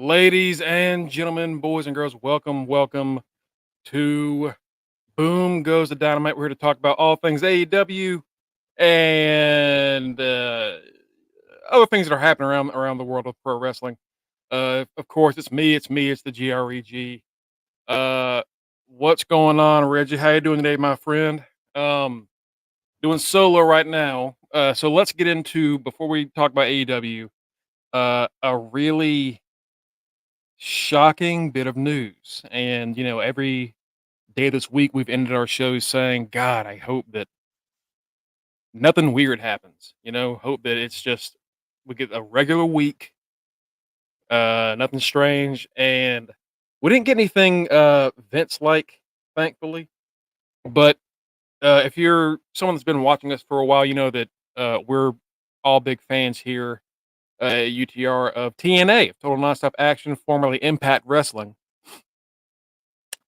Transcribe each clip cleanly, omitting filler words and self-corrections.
Ladies and gentlemen, boys and girls, welcome to Boom Goes the Dynamite. We're here to talk about all things AEW and other things that are happening around the world of pro wrestling. Of course, it's me, it's the GREG. Uh, what's going on, Reggie? How you doing today, my friend? Um, Doing solo right now. So let's get into, before we talk about AEW, a really shocking bit of news. And, every day this week we've ended our shows saying, God, I hope that nothing weird happens. Hope that it's just we get a regular week, nothing strange. And we didn't get anything Vince like, thankfully. But if you're someone that's been watching us for a while, you know that we're all big fans here at UTR of TNA, Total Nonstop Action, formerly Impact Wrestling.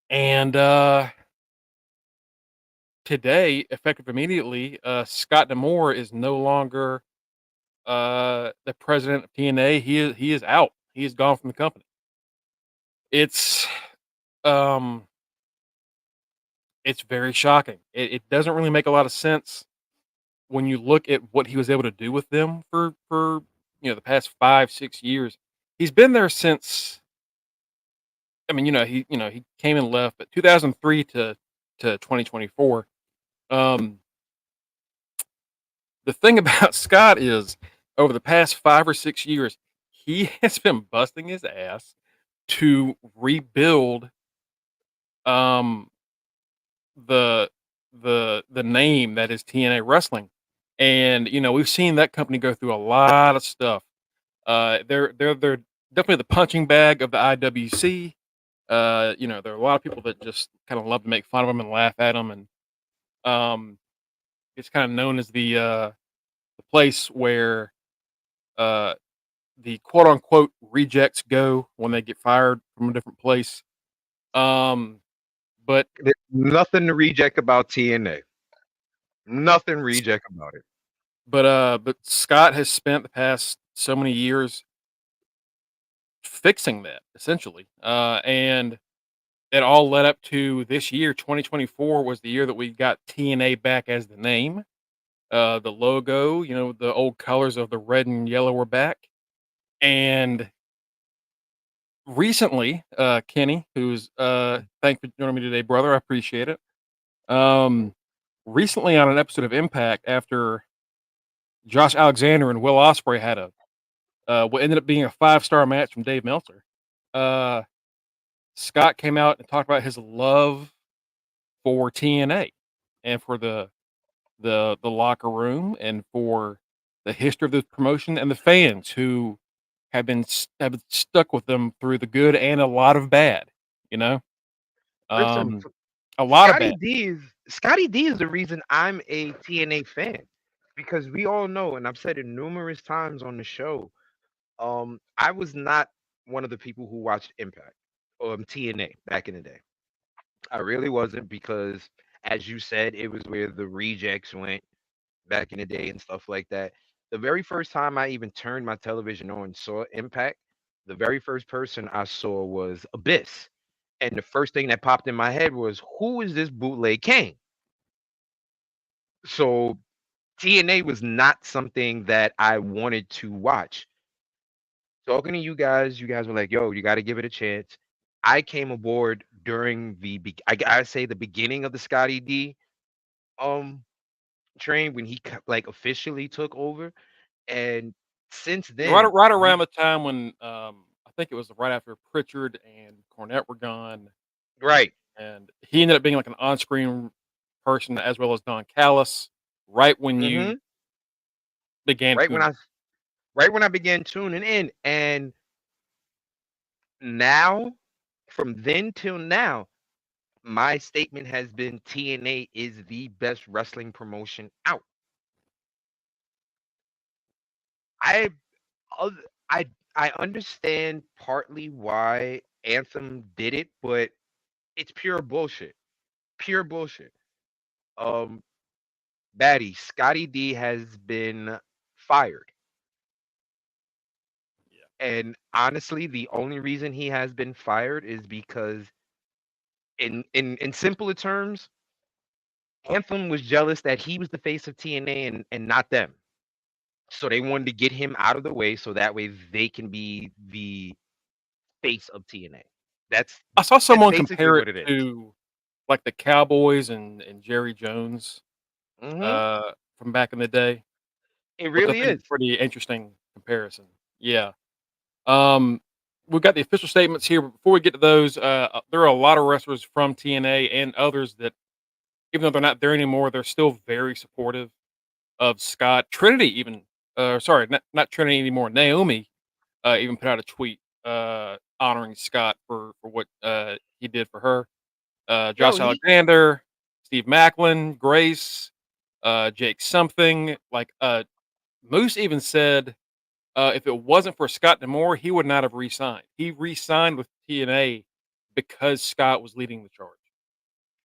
And today, effective immediately, Scott D'Amore is no longer the president of TNA. He is out. He is gone from the company. It's um it's very shocking. It doesn't really make a lot of sense when you look at what he was able to do with them for the past 5-6 years. He's been there since. I mean, he came and left, but 2003 to 2024. Um, the thing about Scott is, over the past 5 or 6 years, he has been busting his ass to rebuild um the the name that is TNA Wrestling. And we've seen that company go through a lot of stuff. They're definitely the punching bag of the IWC. There are a lot of people that just kind of love to make fun of them and laugh at them, and um it's kind of known as the place where uh the quote unquote rejects go when they get fired from a different place. Um, but There's nothing to reject about TNA. Nothing reject about it. but Scott has spent the past so many years fixing that, essentially. And it all led up to this year. 2024 was the year that we got TNA back as the name. The logo, the old colors of the red and yellow were back. And recently, Kenny, who's thanks for joining me today, brother. I appreciate it. Um, Recently on an episode of Impact, after Josh Alexander and Will Ospreay had what ended up being a 5-star match from Dave Meltzer, uh, Scott came out and talked about his love for TNA and for the locker room and for the history of this promotion and the fans who have been stuck with them through the good and a lot of bad. You know, Listen, um, a lot of bad. Scotty D is the reason I'm a TNA fan because we all know, and I've said it numerous times on the show. I was not one of the people who watched Impact TNA back in the day. I really wasn't because, as you said, it was where the rejects went back in the day and stuff like that. The very first time I even turned my television on and saw Impact, the very first person I saw was Abyss. And the first thing that popped in my head was, who is this bootleg Kane? So TNA was not something that I wanted to watch. Talking to you guys were like, yo, you got to give it a chance. I came aboard during I gotta say, the beginning of the Scotty D um train when he like officially took over. And since Right, then, right around the time when I think it was right after Pritchard and Cornette were gone, right. and he ended up being like an on-screen person as well as Don Callis. Right when hmm you began Right when tuning, I began tuning in, and now from then till now, my statement has been TNA is the best wrestling promotion out. I oth- I I understand partly why Anthem did it, but it's pure bullshit. Pure bullshit. Um, Batty, Scotty D has been fired. And honestly, the only reason he has been fired is because, in simpler terms, Anthem was jealous that he was the face of TNA and not them. So they wanted to get him out of the way so that way they can be the face of TNA. That's I saw that's someone basically compare it what it is. to like the Cowboys and Jerry Jones Hmm. from back in the day, It which I really think is is. a pretty interesting comparison. Yeah. Um, we've got the official statements here, but before we get to those, there are a lot of wrestlers from TNA and others that, even though they're not there anymore, they're still very supportive of Scott. Trinity even, sorry, not Trinity anymore. Naomi even put out a tweet honoring Scott for what he did for her. Yo, Josh Alexander, Steve Macklin, Grace, Jake something. Like Moose even said, if it wasn't for Scott D'Amore, he would not have re-signed. He re-signed with TNA because Scott was leading the charge.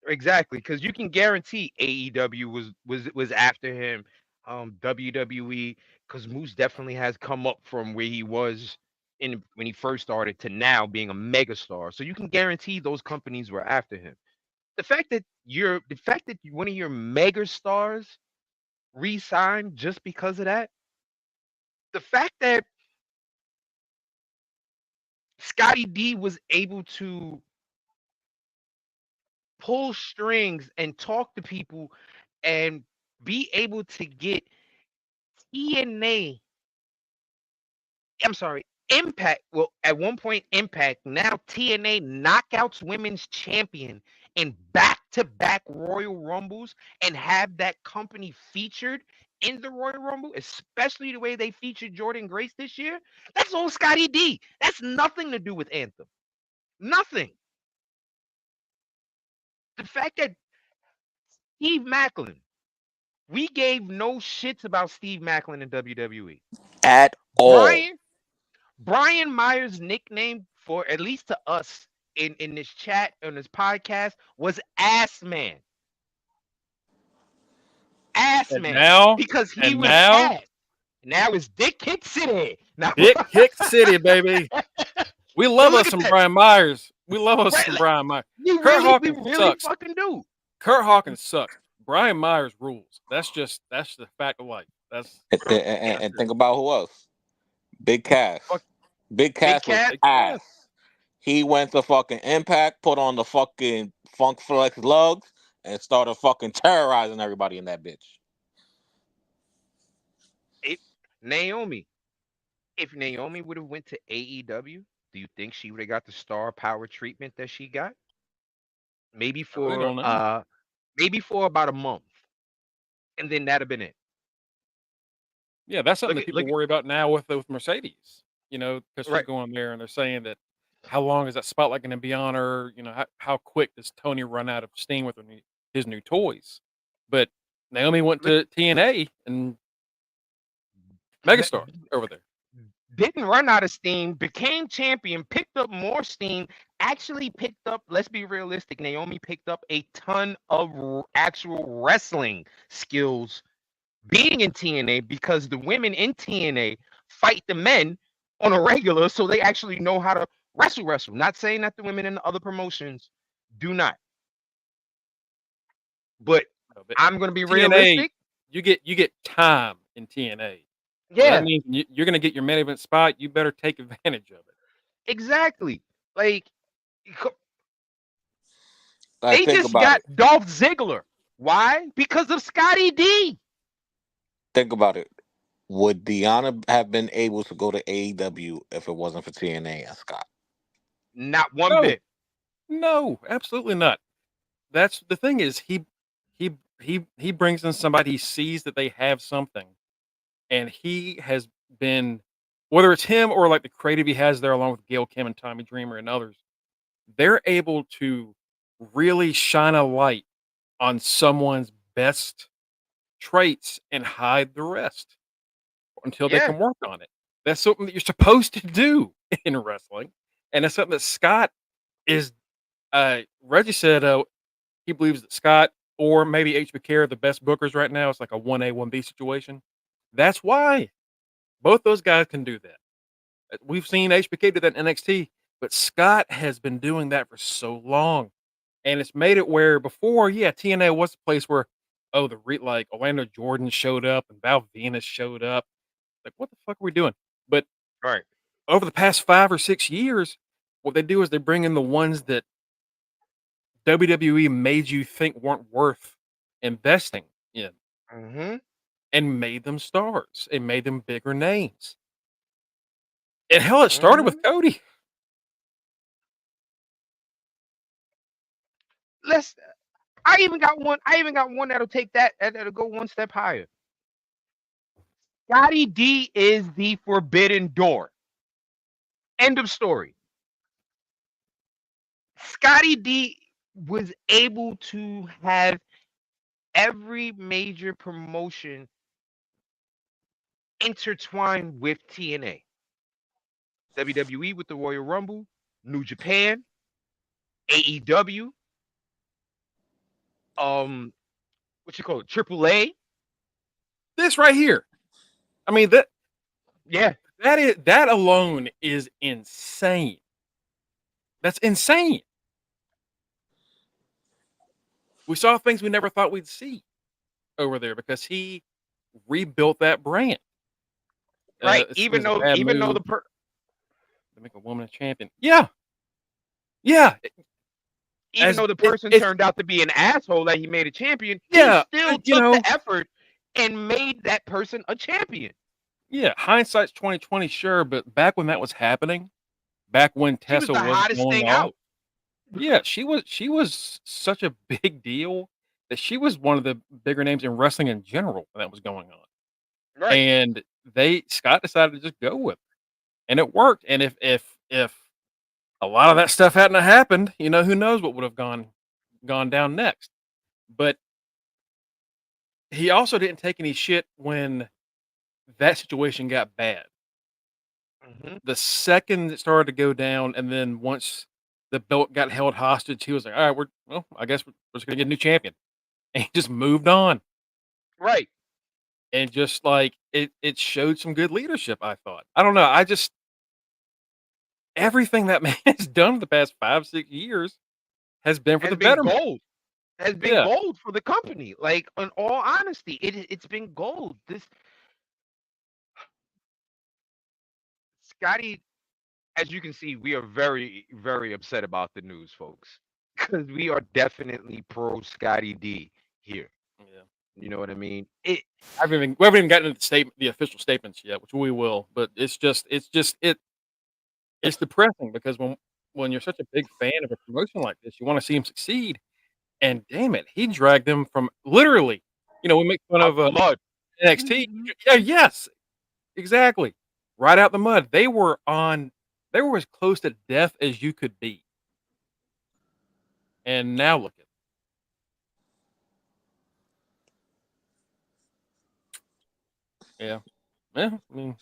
exactly, because you can guarantee AEW was after him. WWE, because Moose definitely has come up from where he was in when he first started to now being a megastar. So you can guarantee those companies were after him. The fact that one of your mega stars re-signed just because of that, the fact that Scotty D was able to pull strings and talk to people and be able to get TNA, I'm sorry, Impact. Well, at one point, Impact, now TNA Knockouts Women's Champion in back to back Royal Rumbles and have that company featured in the Royal Rumble, especially the way they featured Jordan Grace this year. That's all Scotty D. That's nothing to do with Anthem. Nothing. The fact that Steve Macklin, we gave no shits about Steve Macklin in WWE. At all. Brian Brian Myers' nickname, for at least to us in this chat on this podcast, was Ass Man. Ass And Man. now, Because he and was now, ass. Now it's Dick Kick City. Now Dick Kick City, baby. We but love look us at some that. Brian Myers. We love us Right, some like, Brian Myers. we Kurt really sucks. fucking do. Kurt Hawkins sucks. Brian Myers rules. That's the fact of life. And, and, That's and it. think about who else. Big Cass. Fuck Big Big Cass was Cat. Big ass. Cass. He went to fucking Impact, put on the fucking Funk Flex lugs, and started fucking terrorizing everybody in that bitch. It, Naomi. If Naomi would have went to AEW, do you think she would have got the star power treatment that she got? Maybe I really for don't know. about a month. And then that'd have been it. Yeah, that's something Look that at people look worry about now with Mercedes. Because she's right. going there and they're saying that how long is that spotlight going to be on her? How quick does Tony run out of steam with his new toys? But Naomi went Look to TNA and megastar over there. didn't run out of steam, became champion, picked up more steam, actually picked up, let's be realistic, Naomi picked up a ton of actual wrestling skills being in TNA because the women in TNA fight the men on a regular, so they actually know how to wrestle. Not saying that the women in the other promotions do not, but But I'm going to be TNA, realistic. you get time in TNA, so that Yeah, means you're going to get your main event spot. You better take advantage of it. exactly. Like, Like, they think just about got it. Dolph Ziggler. Why? Because of Scotty D. Think about it. Would Deanna have been able to go to AEW if it wasn't for TNA and Scott? Not one No, bit. no, absolutely not. That's the thing is he brings in somebody, he sees that they have something, and he has been, whether it's him or like the creative he has there along with Gail Kim and Tommy Dreamer and others, they're able to really shine a light on someone's best traits and hide the rest until they Yeah, can work on it. That's something that you're supposed to do in wrestling, and it's something that Scott is. Reggie said he believes that Scott or maybe HBK are the best bookers right now. It's like a 1A, 1B situation. That's why both those guys can do that. We've seen HBK do that in NXT, but Scott has been doing that for so long, and it's made it where before, yeah, TNA was the place where, oh, like Orlando Jordan showed up and Val Venus showed up. Like, what the fuck are we doing? But Right. over the past 5 or 6 years, what they do is they bring in the ones that WWE made you think weren't worth investing in Mm-hmm. and made them stars and made them bigger names. And hell, it started Mm-hmm. with Cody. Let's. I even got one. I even got one that'll take that. That'll go one step higher. Scotty D is the forbidden door. End of story. Scotty D was able to have every major promotion intertwined with TNA. WWE with the Royal Rumble, New Japan, AEW, what you call it, AAA. This right here. I mean, Yeah, that alone is insane. That's insane. We saw things we never thought we'd see over there because he rebuilt that brand. right. It Even seems a though, bad even though move the to make a woman a champion. Yeah, yeah. even though the person It's turned out to be an asshole that he made a champion, yeah, he still you took know, the effort and made that person a champion. yeah. Hindsight's 2020, sure, but back when that was happening, back when She was Tessa the was hottest going thing off, out. yeah, she was such a big deal that she was one of the bigger names in wrestling in general when that was going on. Right. And Scott decided to just go with it, and it worked. And if a lot of that stuff hadn't have happened, who knows what would have gone down next. But he also didn't take any shit when that situation got bad. Mm-hmm. The second it started to go down, and then once the belt got held hostage, he was like, "All right, I guess we're just gonna get a new champion," and he just moved on. Right. And just like it showed some good leadership. I thought. I don't know. I just everything that man has done in the past 5, 6 years has been for Has the been betterment. gold. Has been Yeah, gold for the company. Like, in all honesty, it's been gold. This Scotty, as you can see, we are very, very upset about the news, folks, because we are definitely pro Scotty D here. yeah. You know what I mean? We haven't even gotten into the official statements yet, which we will. But it's depressing because when you're such a big fan of a promotion like this, you want to see him succeed. And damn it, he dragged them from literally. We make fun Out of the mud. NXT. Yeah, yes, exactly. Right out the mud. They were as close to death as you could be. And now look at it. Yeah. Yeah. I mean,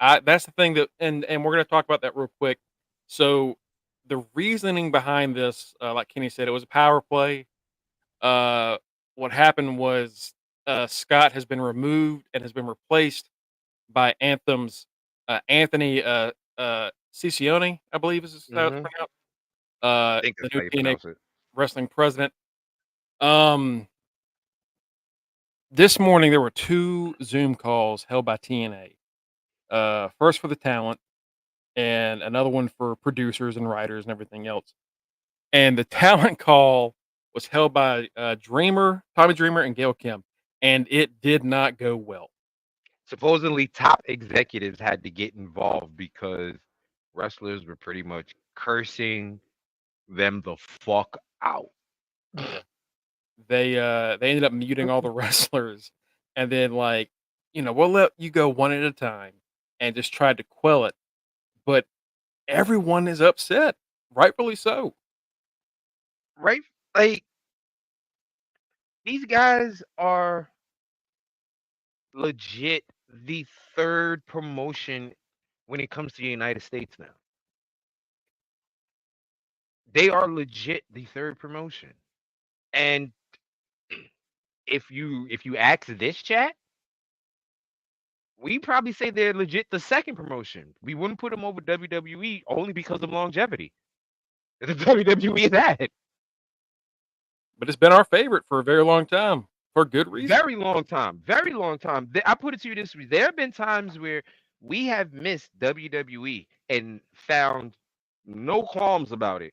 that's the thing and we're going to talk about that real quick. So the reasoning behind this, like Kenny said, it was a power play. What happened was Scott has been removed and has been replaced by Anthem's Anthony Cicione, I believe is how it's Mm-hmm. pronounced. I think The that's new how you TNA pronounce it. Wrestling president. Um, this morning there were 2 Zoom calls held by TNA. First for the talent, and another one for producers and writers and everything else. And the talent call was held by Tommy Dreamer, and Gail Kim, and it did not go well. Supposedly, top executives had to get involved because wrestlers were pretty much cursing them the fuck out. Yeah. They ended up muting all the wrestlers, and then we'll let you go one at a time, and just tried to quell it. But everyone is upset, rightfully so. Right? Like, these guys are legit the third promotion when it comes to the United States now. They are legit the third promotion. And if you ask this chat, we probably say they're legit the second promotion. We wouldn't put them over WWE only because of longevity. The WWE is that. But it's been our favorite for a very long time for good reason. Very long time. Very long time. I put it to you this way. There have been times where we have missed WWE and found no qualms about it,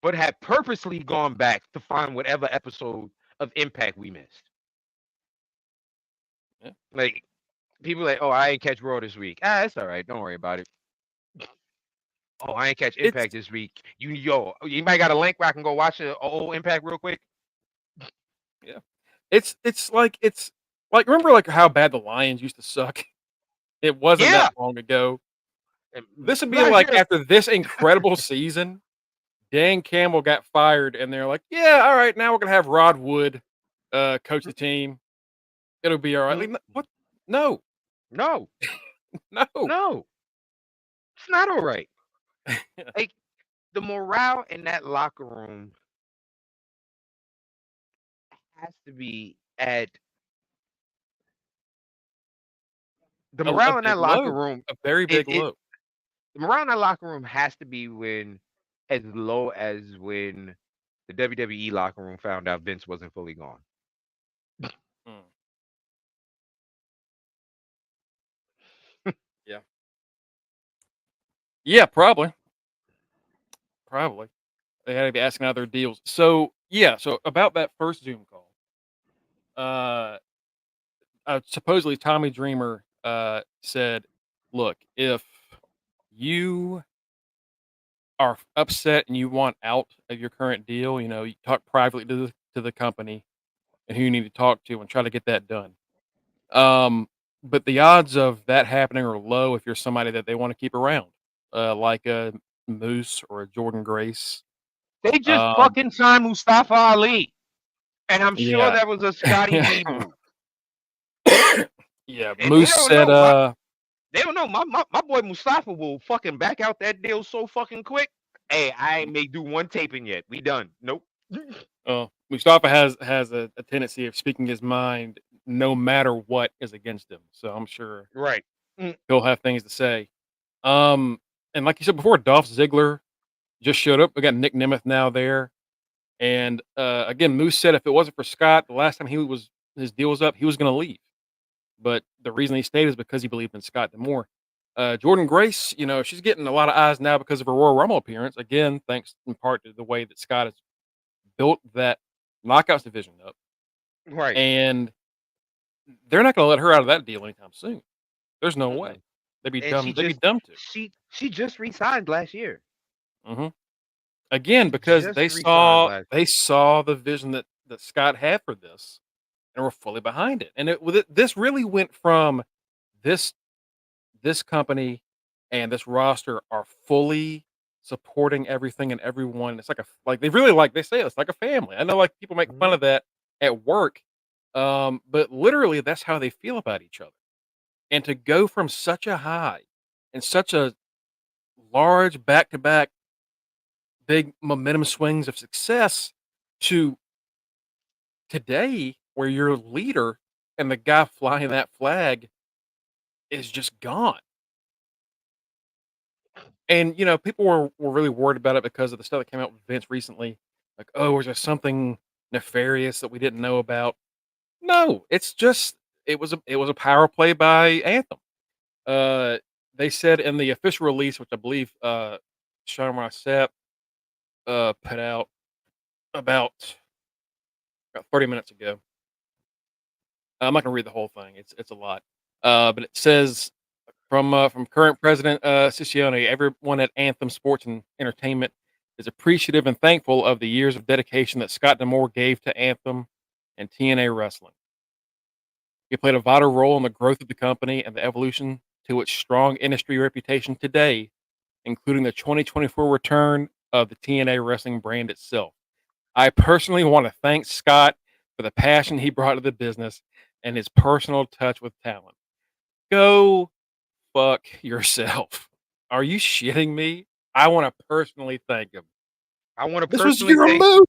but had purposely gone back to find whatever episode of Impact we missed. Yeah. Like, people like, oh, I ain't catch Raw this week. It's all right. Don't worry about it. Oh, I ain't catch Impact this week. Anybody got a link where I can go watch an old Impact real quick? Yeah. It's like remember like how bad the Lions used to suck? It wasn't Yeah. that long ago. This would be Last like year- after this incredible season, Dan Campbell got fired, and they're like, "Yeah, all right, now we're gonna have Rod Wood coach the team. It'll be all right." Like, what? No, No, no. no. It's not all right. Like, the morale in that locker room has to be at the morale in that locker room. A very big low. The morale in that locker room has to be as low as when the WWE locker room found out Vince wasn't fully gone. Yeah. Yeah, probably. Probably. They had to be asking out their deals. So yeah, so about that first Zoom call, supposedly Tommy Dreamer said, "Look, if you are upset and you want out of your current deal, you talk privately to the company and who you need to talk to and try to get that done. But the odds of that happening are low if you're somebody that they want to keep around, like a Moose or a Jordan Grace." They just fucking signed Mustafa Ali, and I'm sure Yeah. that was a Scotty D move. Yeah, And Moose said, they don't know. My boy Mustafa will fucking back out that deal so fucking quick. Hey, I ain't may do one taping yet. We done. Nope. Mustafa has a tendency of speaking his mind no matter what is against him. So I'm sure Right. he'll have things to say. And like you said before, Dolph Ziggler just showed up. We got Nick Nemeth now there. And again, Moose said if it wasn't for Scott, the last time his deal was up, he was going to leave. But the reason he stayed is because he believed in Scott more. Jordan Grace, she's getting a lot of eyes now because of her Royal Rumble appearance. Again, thanks in part to the way that Scott has built that Knockouts division up. Right. And they're not going to let her out of that deal anytime soon. There's no way. They'd be dumb. They'd be dumb to. She just resigned last year. Mm-hmm. Again, because they saw the vision that Scott had for this, and were fully behind it. And this really went from this company and this roster are fully supporting everything and everyone. It's like they say it's like a family. I know like people make fun of that at work, but literally that's how they feel about each other. And to go from such a high and such a large back-to-back big momentum swings of success to today where your leader and the guy flying that flag is just gone. And, people were really worried about it because of the stuff that came out with Vince recently. Like, oh, was there something nefarious that we didn't know about? No, it's just, it was a power play by Anthem. They said in the official release, which I believe Sean Rossett put out about 30 minutes ago. I'm not going to read the whole thing. It's a lot. But it says from current president Cicione, everyone at Anthem Sports and Entertainment is appreciative and thankful of the years of dedication that Scott D'Amore gave to Anthem and TNA Wrestling. He played a vital role in the growth of the company and the evolution to its strong industry reputation today, including the 2024 return of the TNA Wrestling brand itself. I personally want to thank Scott for the passion he brought to the business and his personal touch with talent. Go fuck yourself. Are you shitting me? I want to personally thank him. I want to This was personally your thank move.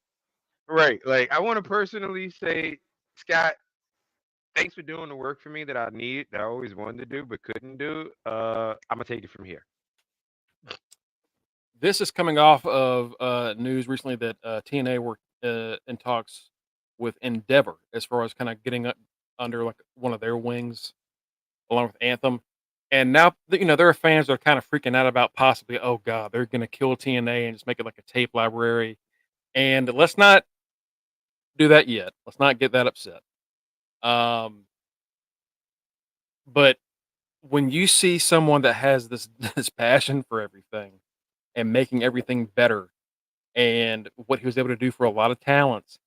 Right. Like, I want to personally say, Scott, Thanks for doing the work for me that that I always wanted to do but couldn't do. I'm gonna take it from here. This is coming off of news recently that TNA were in talks with Endeavor as far as kind of getting under like one of their wings along with Anthem. And now, there are fans that are kind of freaking out about possibly, oh God, they're going to kill TNA and just make it like a tape library. And let's not do that yet. Let's not get that upset. Um, but when you see someone that has this this passion for everything and making everything better, and what he was able to do for a lot of talents,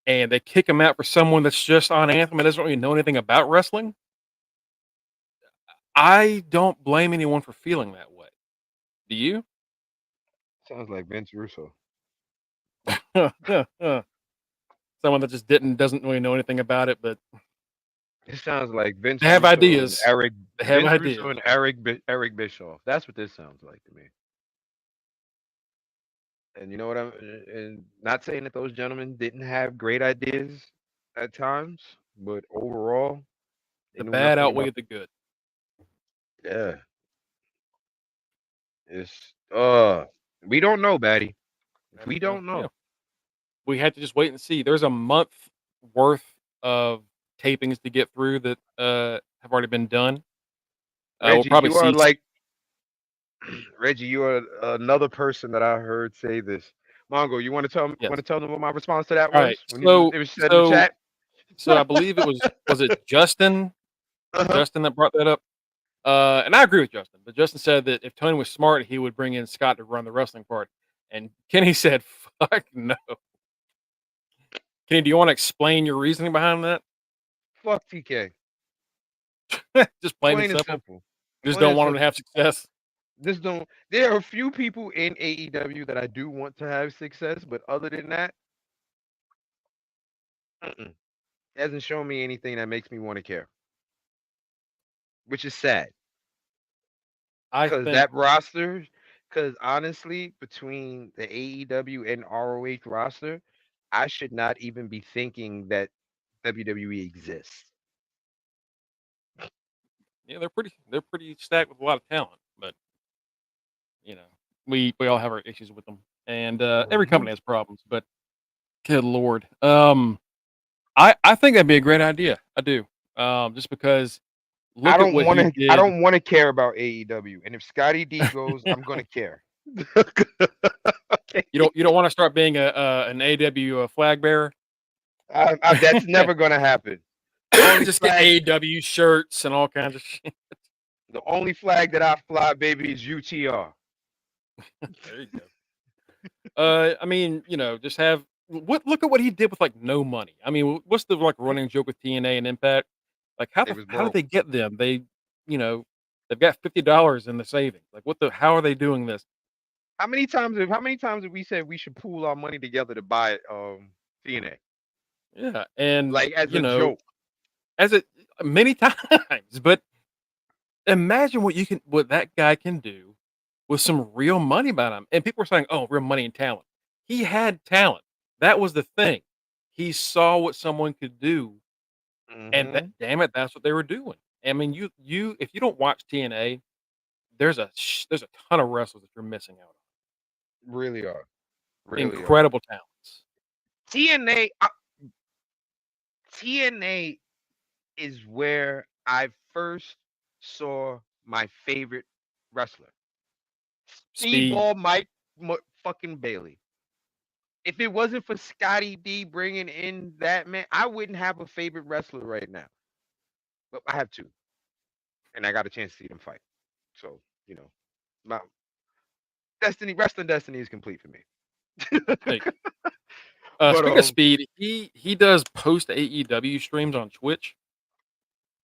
and they kick him out for someone that's just on Anthem and doesn't really know anything about wrestling, I don't blame anyone for feeling that way. Do you? Sounds like Vince Russo. Someone that just doesn't really know anything about it, but It sounds like Vince they have Russo and ideas. Eric They have Vince ideas. Russo and Eric Bischoff. That's what this sounds like to me. And you know what and not saying that those gentlemen didn't have great ideas at times, but overall, they The knew bad nothing about. outweighed the good. Yeah, it's we don't know, Batty. We don't Yeah. know. We had to just wait and see. There's a month worth of tapings to get through that have already been done. We'll Reggie, probably you are see. like Reggie. You are another person that I heard say this. Mongo, you want Yes. to tell them what my response to that All was right. when So it was said in the chat? I believe it was it Justin Uh-huh. that brought that up. And I agree with Justin, but Justin said that if Tony was smart, he would bring in Scott to run the wrestling part. And Kenny said, "Fuck no." Kenny, do you want to explain your reasoning behind that? Fuck TK. Just plain and Plain and simple. simple. You just Plain don't and want him to simple. have success. This don't. There are a few people in AEW that I do want to have success, but other than that, it hasn't shown me anything that makes me want to care, which is sad. I Because think that roster, because honestly, between the AEW and ROH roster, I should not even be thinking that WWE exists. yeah, they're pretty stacked with a lot of talent, but we all have our issues with them, and every Mhm. company has problems. But good lord, I think that'd be a great idea. I do, just because I look at don't what want he to. I did. don't want to care about AEW, and if Scotty D goes, I'm gonna care. Okay. You don't want to start being an AW flag bearer. That's never gonna happen. The only Just get flag, AW shirts and all kinds of shit. the only flag that I fly, baby, is UTR. There you go. I mean, just have look at what he did with like no money. I mean, what's the like running joke with TNA and Impact? Like They was how did broke. they get them? You know, they've got $50 in the savings. Like how are they doing this? How many times have we said we should pool our money together to buy TNA? Yeah, and Like as a joke. as it many times, but imagine what that guy can do with some real money behind him. And people are saying, "Oh, real money and talent." He had talent. That was the thing. He saw what someone could do, and Hmm. damn it, that's what they were doing. I mean, if you don't watch TNA, there's a ton of wrestlers that you're missing out Really are. on. Really are. Incredible talents. TNA TNA is where I first saw my favorite wrestler. Speed. Speedball Mike fucking Bailey. If it wasn't for Scotty D bringing in that man, I wouldn't have a favorite wrestler right now. But I have two, and I got a chance to see them fight. So my wrestling destiny is complete for me. Hey, But speaking of speed, he does post AEW streams on Twitch.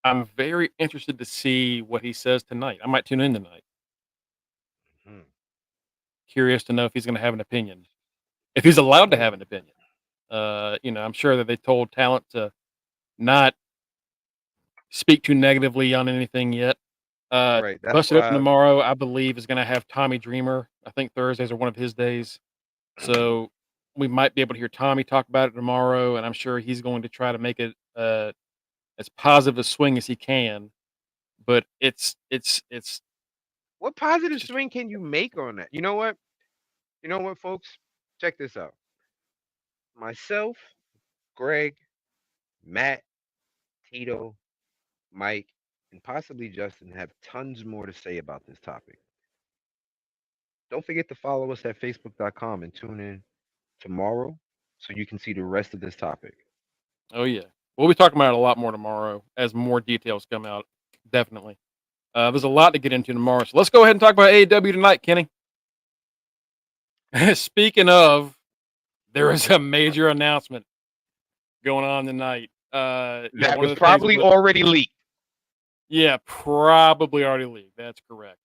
I'm very interested to see what he says tonight. I might tune in tonight. hmm, Curious to know if he's going to have an opinion, if he's allowed to hmm, have an opinion. I'm sure that they told talent to not speak too negatively on anything yet. right. That's Busted Open why. tomorrow, I believe, is going to have Tommy Dreamer. I think Thursdays are one of his days, so we might be able to hear Tommy talk about it tomorrow. And I'm sure he's going to try to make it as positive a swing as he can. But it's What positive just swing can you make on that? You know what? You know what, folks? Check this out. Myself, Greg, Matt, Tito, Mike, and possibly Justin have tons more to say about this topic. Don't forget to follow us at facebook.com and tune in tomorrow so you can see the rest of this topic. oh yeah. We'll be talking about it a lot more tomorrow as more details come out. Definitely. There's a lot to get into tomorrow. So let's go ahead and talk about AEW tonight, Kenny. Speaking of, there is a major announcement going on tonight. That one was of the things probably already leaked. Yeah, probably already leaked. That's correct.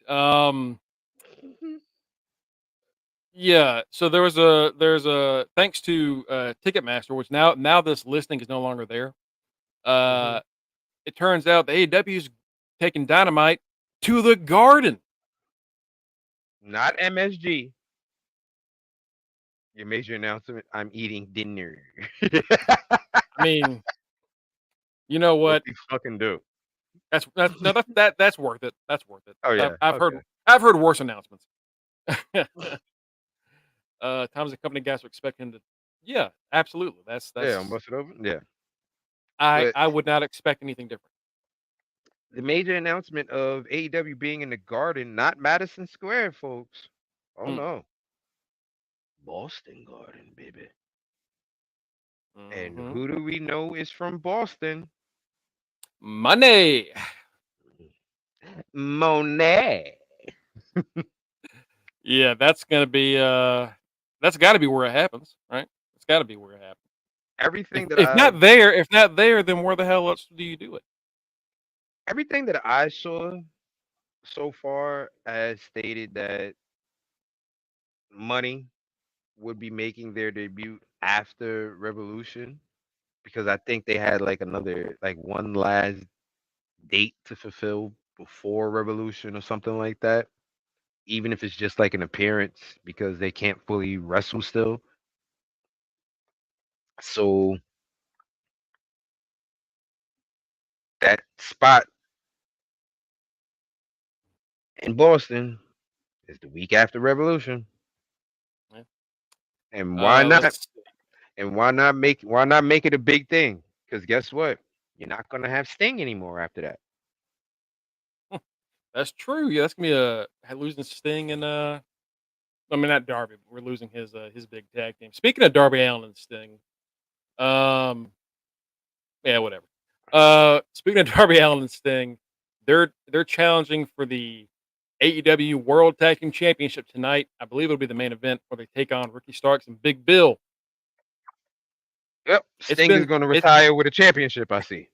Yeah. So there's a thanks to Ticketmaster, which now this listing is no longer there. Mhm. It turns out the AEW's taking Dynamite to the Garden. Not MSG. Your major announcement. I'm eating dinner. I mean, you know What what? you fucking do? That's worth it. That's worth it. Oh yeah. I've Okay. heard worse announcements. Times the company guys were expecting to. Yeah, absolutely. That's Yeah, I'm busted open. Yeah. But I would not expect anything different. the major announcement of AEW being in the Garden, not Madison Square, folks. Oh Mm. no. Boston Garden, baby. And Mhm. who do we know is from Boston? Money. Monet. Yeah, that's gonna be that's got to be where it happens, right? It's got to be where it happens. Everything that If not there, then where the hell else do you do it? I saw so far has stated that Money would be making their debut after Revolution because I think they had like another like one last date to fulfill before Revolution or something like that. Even if it's just like an appearance because they can't fully wrestle still. So that spot in Boston is the week after Revolution. Yeah. And why not? Let's see. And why not make it a big thing? Because guess what? You're not gonna have Sting anymore after that. That's true. Yeah, that's gonna be losing Sting and I mean not Darby, but we're losing his big tag team. Speaking of Darby Allin and Sting, um, yeah, whatever. Speaking of Darby Allin and Sting, they're challenging for the AEW World Tag Team Championship tonight. I believe it'll be the main event where they take on Ricky Starks and Big Bill. Yep, It's Sting is been going to it's retire with a championship. I see.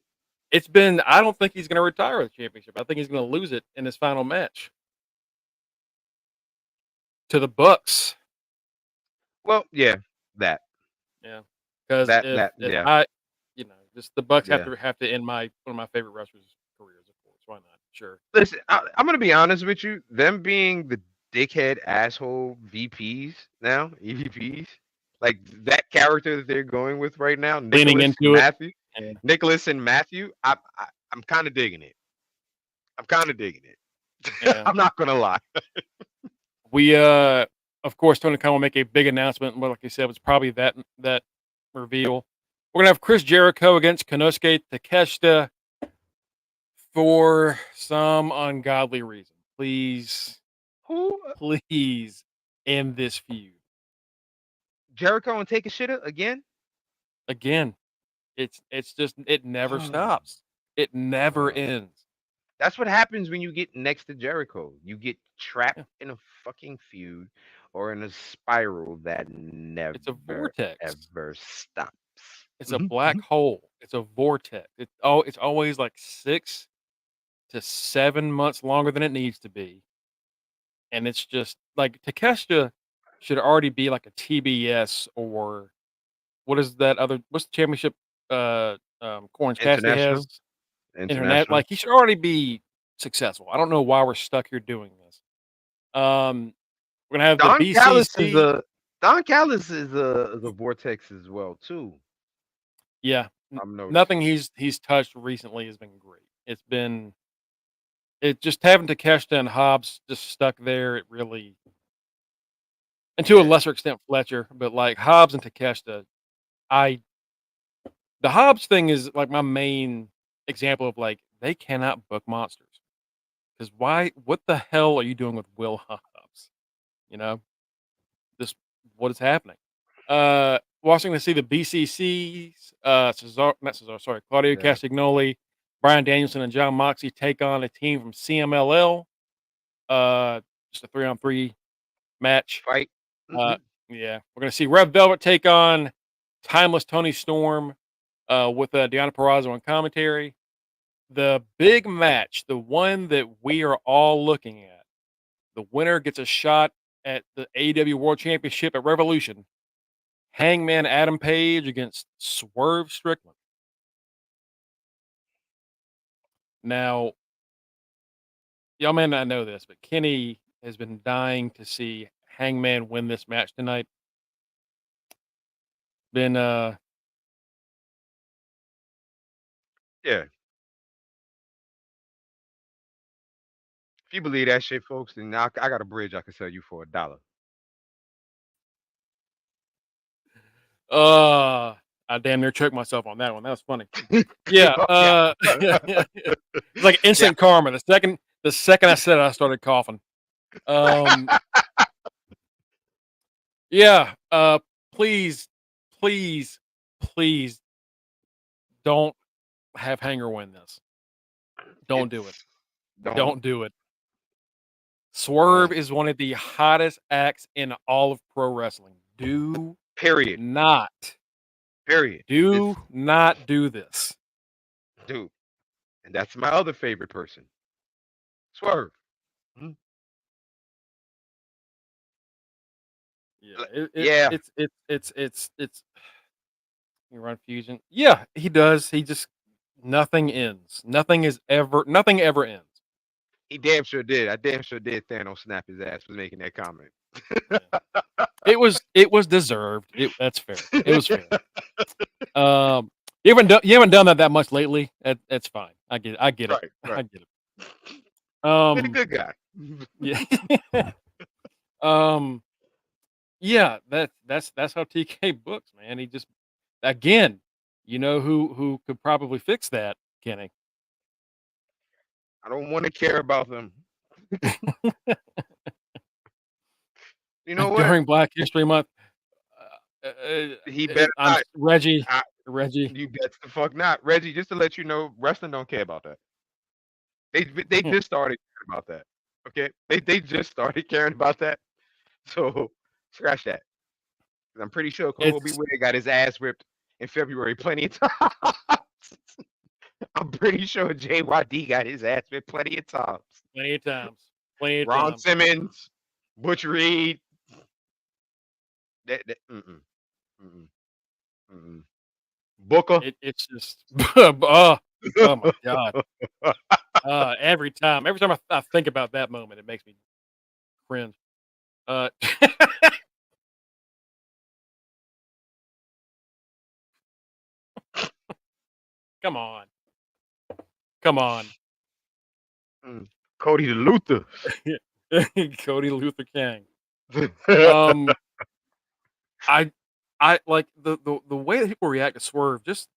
it's been. I don't think he's going to retire with the championship. I think he's going to lose it in his final match to the Bucks. Well, yeah, that, Yeah, because if yeah, I, just the Bucks yeah. have to end one of my favorite wrestlers' careers. Of course, why not? Sure. Listen, I'm going to be honest with you. Them being the dickhead asshole VPs now, EVPs, like that character that they're going with right now, Leaning into it. Yeah. Nicholas and Matthew. I'm kind of digging it. I'm kind of digging it. Yeah. I'm not gonna lie. We of course Tony Khan will make a big announcement. Well, like I said, it was probably that reveal. We're gonna have Chris Jericho against Konosuke Takeshita for some ungodly reason. Please end this feud. Jericho and take a shit again? Again, it's just it never stops. It never ends. That's what happens when you get next to Jericho. You get trapped Yeah. in a fucking feud or in a spiral that never It's a vortex. ever stops. It's a black hole. It's a vortex. It's always like 6 to 7 months longer than it needs to be. And it's just like Takeshita should already be like a TBS or what's the championship Orange Cassidy has? Internet. Like he should already be successful. I don't know why we're stuck here doing this. We're gonna have Don the BCC. Callis is a vortex as well too. Yeah, I'm noticing. Nothing he's touched recently has been great. It just having Takeshita and Hobbs just stuck there. It really, and to a Yeah. lesser extent Fletcher, but like Hobbs and Takeshita, the Hobbs thing is like my main example of like they cannot book monsters because why? What the hell are you doing with Will Hobbs? You know, just what is happening? Watching to see the BCCs, Claudio Yeah. Castagnoli, Brian Danielson, and John Moxley take on a team from CMLL. Just a 3-on-3 match. Fight. Yeah, we're gonna see Red Velvet take on Timeless Tony Storm, with Deonna Purrazzo on commentary. The big match, the one that we are all looking at. The winner gets a shot at the AEW World Championship at Revolution. Hangman Adam Page against Swerve Strickland. Now, y'all may not know this, but Kenny has been dying to see Hangman win this match tonight. Been Yeah. If you believe that shit, folks, then I got a bridge I can sell you for $1. I damn near choked myself on that one. That was funny. Yeah. Yeah. It's like instant karma. The second I said it, I started coughing. Yeah. Please don't have Hanger win this. Don't do it. Don't do it. Swerve is one of the hottest acts in all of pro wrestling. Do Period. not. Period. Do not do this. Dude. And that's my other favorite person. Swerve. Yeah. It's you run fusion. Yeah, he does. He just nothing ends. Nothing ever ends. He damn sure did. I damn sure did Thanos snap his ass for making that comment. It was deserved. That's fair. It was fair. You haven't done that much lately. That's fine. I get it. Right. I get it. Been a good guy. Yeah. Yeah, that's how TK books, man. He just again, you know who could probably fix that, Kenny? I don't want to care about them. You know what? During Black History Month, he better not. Reggie. You bet the fuck not, Reggie. Just to let you know, wrestling don't care about that. They just started caring about that. Okay, they just started caring about that. So scratch that. I'm pretty sure Kobe Ware got his ass ripped in February plenty of times. I'm pretty sure JYD got his ass ripped plenty of times. Ron Simmons, Butch Reed. Booker. It's just oh my god. Every time I think about that moment, it makes me cringe. Come on. Cody the Luther. Cody Luther King. I like the way that people react to Swerve. Just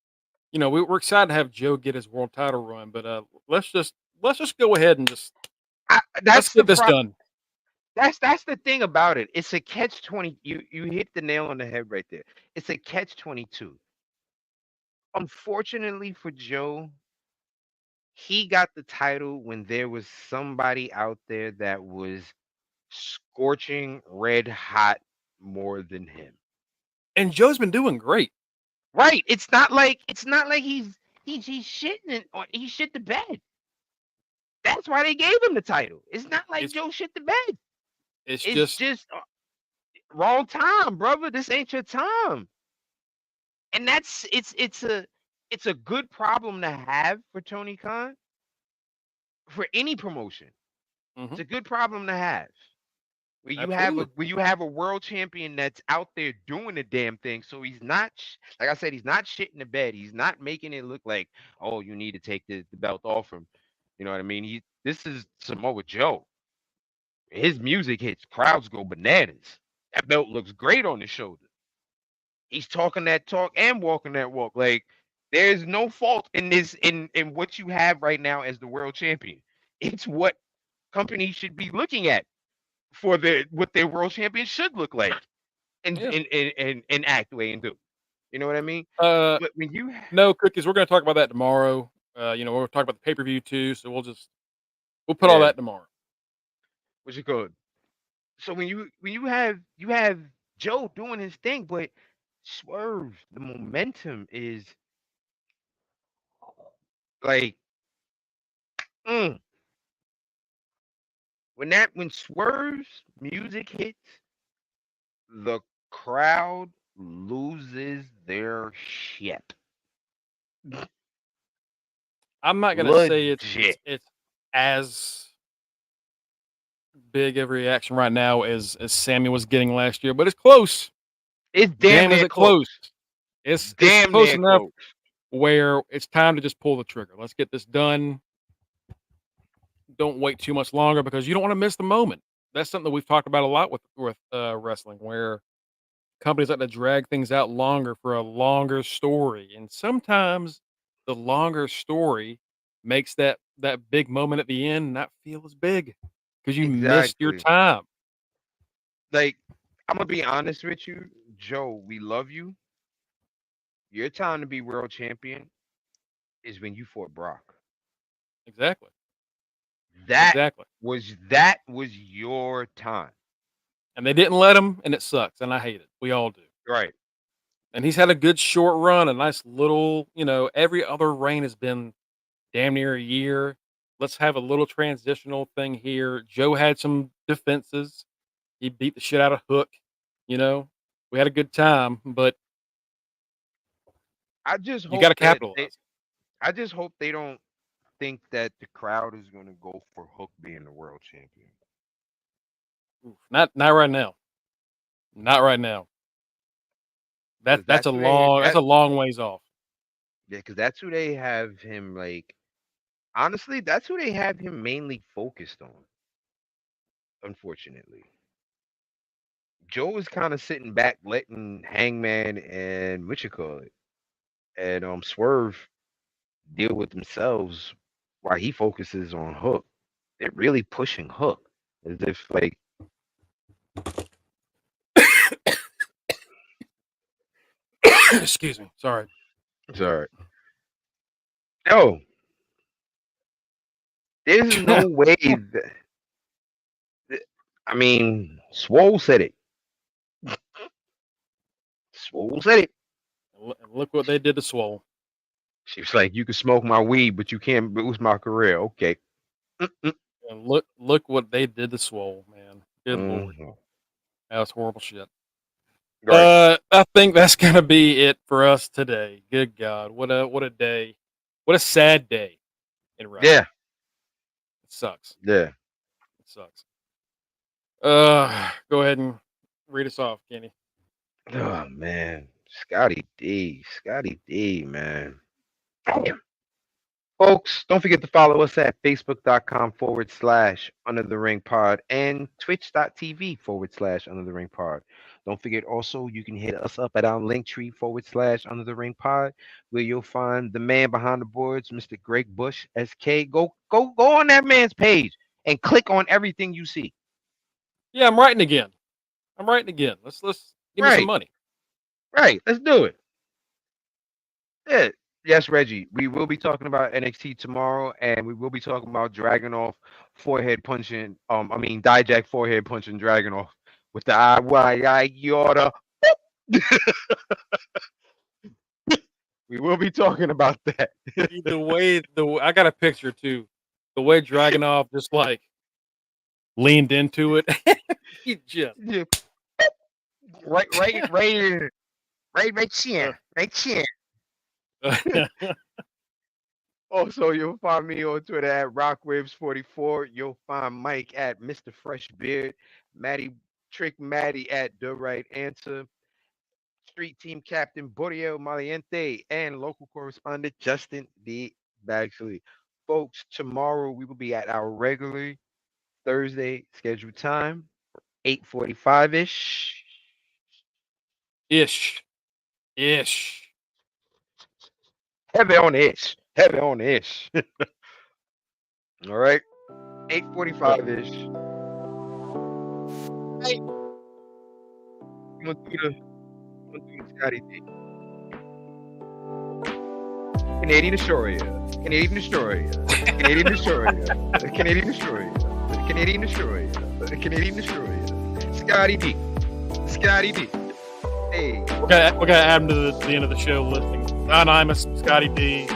we're excited to have Joe get his world title run, but let's just go ahead and just let's get this done. That's the thing about it. It's a catch-20. You hit the nail on the head right there. It's a catch-22. Unfortunately for Joe, he got the title when there was somebody out there that was scorching red hot more than him. And Joe's been doing great. Right. It's not like he's shitting or he shit the bed. That's why they gave him the title. It's not like Joe shit the bed. It's just wrong time, brother. This ain't your time. And it's a good problem to have for Tony Khan, for any promotion. Mm-hmm. It's a good problem to have. Absolutely. when you have a world champion that's out there doing the damn thing, so he's not like I said, he's not shit in the bed. He's not making it look like, oh, you need to take the belt off him. You know what I mean? This is Samoa Joe. His music hits, crowds go bananas. That belt looks great on his shoulder. He's talking that talk and walking that walk. Like there's no fault in this in what you have right now as the world champion. It's what companies should be looking at for what their world champion should look like and Yeah. and act way and do. You know what I mean? Uh, But when you no cookies. We're going to talk about that tomorrow. We'll talk about the pay-per-view too. So we'll put all yeah, that tomorrow. what's it called? So when you have Joe doing his thing, but Swerve, the momentum is like mm, when Swerve's music hits, the crowd loses their shit. I'm not going to say Legit. it's as big of a reaction right now as Sammy was getting last year, but it's close. It's damn Damn, is near it close? close. It's Damn close near enough close. where it's time to just pull the trigger. Let's get this done. Don't wait too much longer because you don't want to miss the moment. That's something that we've talked about a lot with wrestling, where companies like to drag things out longer for a longer story, and sometimes the longer story makes that big moment at the end not feel as big because you missed your Exactly. time. Like, I'm gonna be honest with you, Joe. We love you. Your time to be world champion is when you fought Brock. Exactly. That Exactly. that was your time. And they didn't let him, and it sucks, and I hate it. We all do. Right. And he's had a good short run, a nice little, every other reign has been damn near a year. Let's have a little transitional thing here. Joe had some defenses. He beat the shit out of Hook. We had a good time, but I just you got hope to that capitalize. I just hope they don't think that the crowd is gonna go for Hook being the world champion. Oof, not right now. Not right now. 'Cause That's a long ways off. because that's who they have him like. Honestly, that's who they have him mainly focused on. Unfortunately, Joe is kind of sitting back, letting Hangman and what you call it, and Swerve deal with themselves while he focuses on Hook. They're really pushing Hook as if like Excuse me. Sorry. sorry. No, there's no way. I mean, Swole said it. Swole said it. Look what they did to Swole. She was like, "You can smoke my weed, but you can't boost my career." Okay. And look what they did to Swole, man. Good lord. Mhm. That was horrible shit. Right. I think that's gonna be it for us today. Good God, what a day, what a sad day in wrestling. Yeah. It sucks. Yeah. It sucks. Go ahead and read us off, Kenny. Oh man, Scotty D, man. Folks, don't forget to follow us at facebook.com/Under the Ring Pod and twitch.tv/Under the Ring Pod. Don't forget also, you can hit us up at our linktree/Under the Ring Pod, where you'll find the man behind the boards, Mr. Greg Bush, SK. Go on that man's page and click on everything you see. Yeah, I'm writing again. Let's give me some Right. money. Right. Let's do it. Yeah. Yes, Reggie. We will be talking about NXT tomorrow, and we will be talking about Dragunov forehead punching. Dijak forehead punching Dragunov with the I Yoda. We will be talking about that. I got a picture too. The way Dragunov just like leaned into it. He just Yeah. Right here. Also, you'll find me on Twitter at RockWaves44. You'll find Mike at Mr. Fresh Beard. Trick Maddie at The Right Answer, Street Team Captain Borio Maliente, and local correspondent Justin D. Bagsley. Folks, tomorrow we will be at our regular Thursday scheduled time, 8:45-ish. Ish. Heavy on ish. All right, 8:45-ish. Hey, I'm gonna do the Scotty D. Canadian Destroyer. Scotty D. Hey. We're gonna add him to the end of the show listing. Anonymous Scotty D.